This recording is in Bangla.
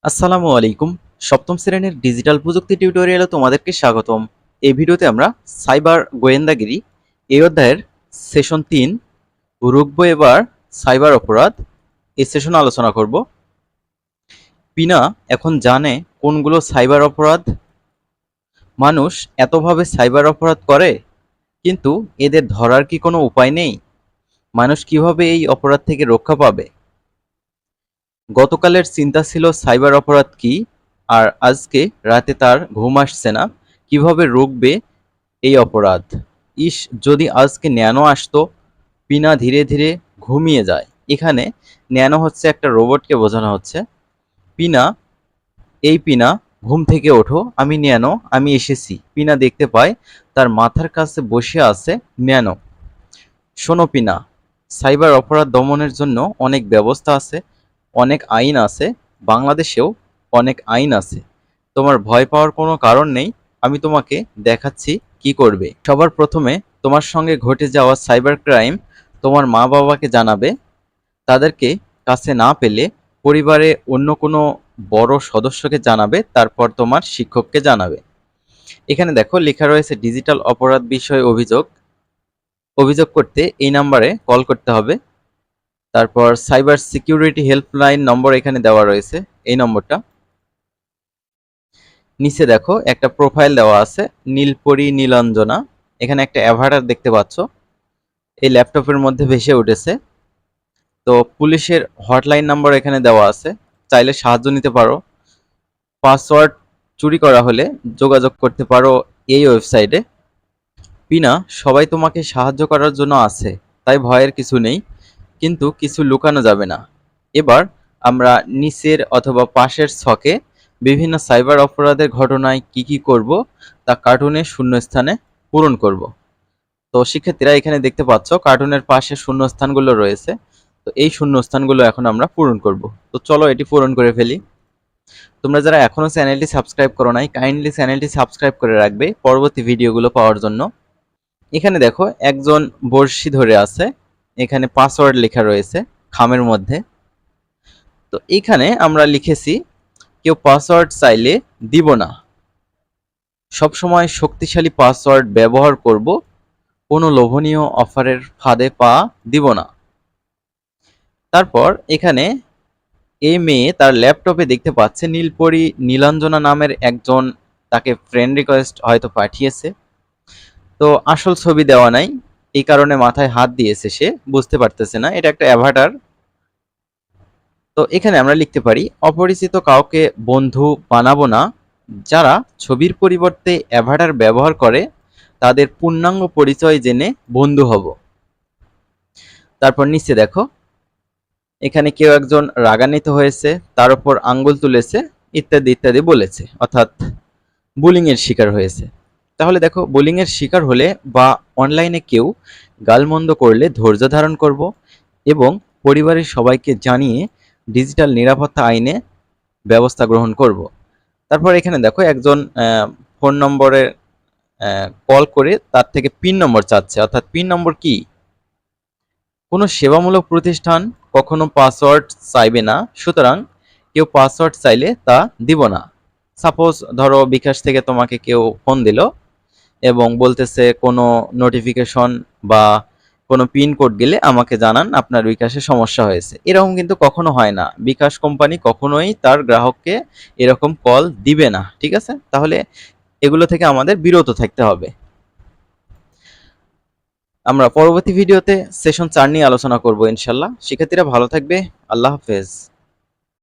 আসসালামু আলাইকুম। সপ্তম শ্রেণীর ডিজিটাল প্রযুক্তি টিউটোরিয়ালে তোমাদেরকে স্বাগতম। এই ভিডিওতে আমরা সাইবার গোয়েন্দাগিরি এই অধ্যায়ের সেশন 3 রুখবো এবার সাইবার অপরাধ এই সেশন আলোচনা করব। পিনা এখন জানে কোনগুলো সাইবার অপরাধ। মানুষ এতভাবে সাইবার অপরাধ করে, কিন্তু এদের ধরার কি কোনো উপায় নেই? মানুষ কিভাবে এই অপরাধ থেকে রক্ষা পাবে? গতকালের চিন্তা ছিল সাইবার অপরাধ কি, আর আজকে রাতে তার ঘুম আসছে না। কিভাবে রুখবে এই অপরাধ? ইস, যদি আজকে ন্যানো আসতো। পিনা ধীরে ধীরে ঘুমিয়ে যায়। এখানে ন্যানো হচ্ছে একটা রোবটকে বোঝানো হচ্ছে। পিনা, এই পিনা, ঘুম থেকে ওঠো, আমি ন্যানো, আমি এসেছি। পিনা দেখতে পায় তার মাথার কাছে বসে আছে ন্যানো। শোনো পিনা, সাইবার অপরাধ দমনের জন্য অনেক ব্যবস্থা আছে, অনেক আইন আছে। বাংলাদেশেও অনেক আইন আছে। তোমার ভয় পাওয়ার কোনো কারণ নেই। আমি তোমাকে দেখাচ্ছি কি করবে। সবার প্রথমে তোমার সঙ্গে ঘটে যাওয়া সাইবার ক্রাইম তোমার মা বাবাকে জানাবে। তাদেরকে কাছে না পেলে পরিবারে অন্য কোনো বড় সদস্যকে জানাবে, তারপর তোমার শিক্ষককে জানাবে। এখানে দেখো লেখা রয়েছে ডিজিটাল অপরাধ বিষয়ে অভিযোগ। অভিযোগ করতে এই নাম্বারে কল করতে হবে। তারপর সাইবার সিকিউরিটি হেল্পলাইন নম্বর এখানে দেওয়া রয়েছে, এই নম্বরটা। নিচে দেখো একটা প্রোফাইল দেওয়া আছে, নীলপরি নীলাঞ্জনা। এখানে একটা অ্যাভাটার দেখতে পাচ্ছ, এই ল্যাপটপের মধ্যে ভেসে উঠেছে। তো পুলিশের হটলাইন নাম্বার এখানে দেওয়া আছে, চাইলে সাহায্য নিতে পারো। পাসওয়ার্ড চুরি করা হলে যোগাযোগ করতে পারো এই ওয়েবসাইটে। পিনা, সবাই তোমাকে সাহায্য করার জন্য আছে, তাই ভয়ের কিছু নেই, কিন্তু কিছু লুকানো যাবে না। এবার আমরা নিচের অথবা পাশের ছকে বিভিন্ন সাইবার অপরাধের ঘটনায় কি কি করব তা কার্টুনের শূন্যস্থানে পূরণ করব। তো শিক্ষার্থীরা এখানে দেখতে পাচ্ছ কার্টুনের পাশে শূন্যস্থানগুলো রয়েছে। তো এই শূন্যস্থানগুলো এখন আমরা পূরণ করব। তো চলো এটি পূরণ করে ফেলি। তোমরা যারা এখনো চ্যানেলটি সাবস্ক্রাইব করো নাই, কাইন্ডলি চ্যানেলটি সাবস্ক্রাইব করে রাখবে পরবর্তী ভিডিওগুলো পাওয়ার জন্য। এখানে দেখো একজন বড়শি ধরে আছে, এখানে পাসওয়ার্ড লেখা রয়েছে খামের মধ্যে। তো এখানে আমরা লিখেছি কেউ পাসওয়ার্ড চাইলে দিব না, সবসময় শক্তিশালী পাসওয়ার্ড ব্যবহার করব, কোনো লোভনীয় অফারের ফাঁদে পা দিব না। তারপর এখানে এই মেয়ে তার ল্যাপটপে দেখতে পাচ্ছে নীলপরি নীলাঞ্জনা নামের একজন তাকে ফ্রেন্ড রিকোয়েস্ট হয়তো পাঠিয়েছে। তো আসল ছবি দেওয়া নাই, এই কারণে মাথায় হাত দিয়েছে, সে বুঝতে পারতেছে না এটা একটা অ্যাভাটার। তো এখানে আমরা লিখতে পারি অপরিচিত কাউকে বন্ধু বানাবো না। যারা ছবির পরিবর্তে অ্যাভাটার ব্যবহার করে তাদের পূর্ণাঙ্গ পরিচয় জেনে বন্ধু হব। তারপর নিচে দেখো এখানে কেউ একজন রাগান্বিত হয়েছে, তার উপর আঙ্গুল তুলেছে, ইত্যাদি ইত্যাদি বলেছে, অর্থাৎ বুলিং এর শিকার হয়েছে। তাহলে দেখো বুলিং এর শিকার হলে বা অনলাইনে কেউ গালমন্দ করলে ধৈর্য ধারণ করব এবং পরিবারের সবাইকে জানিয়ে ডিজিটাল নিরাপত্তা আইনে ব্যবস্থা গ্রহণ করব। তারপর এখানে দেখো একজন ফোন নম্বরে কল করে তার থেকে পিন নম্বর চাচ্ছে, অর্থাৎ পিন নম্বর কি? কোনো সেবামূলক প্রতিষ্ঠান কখনো পাসওয়ার্ড চাইবে না, সুতরাং কেউ পাসওয়ার্ড চাইলে তা দিব না। সাপোজ ধরো বিকাশ থেকে তোমাকে কেউ ফোন দিল এবং বলতেছে কোনো নোটিফিকেশন বা কোনো পিন কোড গেলে আমাকে জানান, আপনার বিকাশে সমস্যা হয়েছে। এরকম কিন্তু কখনো হয় না, বিকাশ কোম্পানি কখনোই তার গ্রাহককে এরকম কল দিবে না। ঠিক আছে, তাহলে এগুলো থেকে আমাদের বিরত থাকতে হবে। আমরা পরবর্তী ভিডিওতে সেশন 4 নিয়ে আলোচনা করব ইনশাল্লাহ। শিক্ষার্থীরা ভালো থাকবে। আল্লাহ হাফেজ।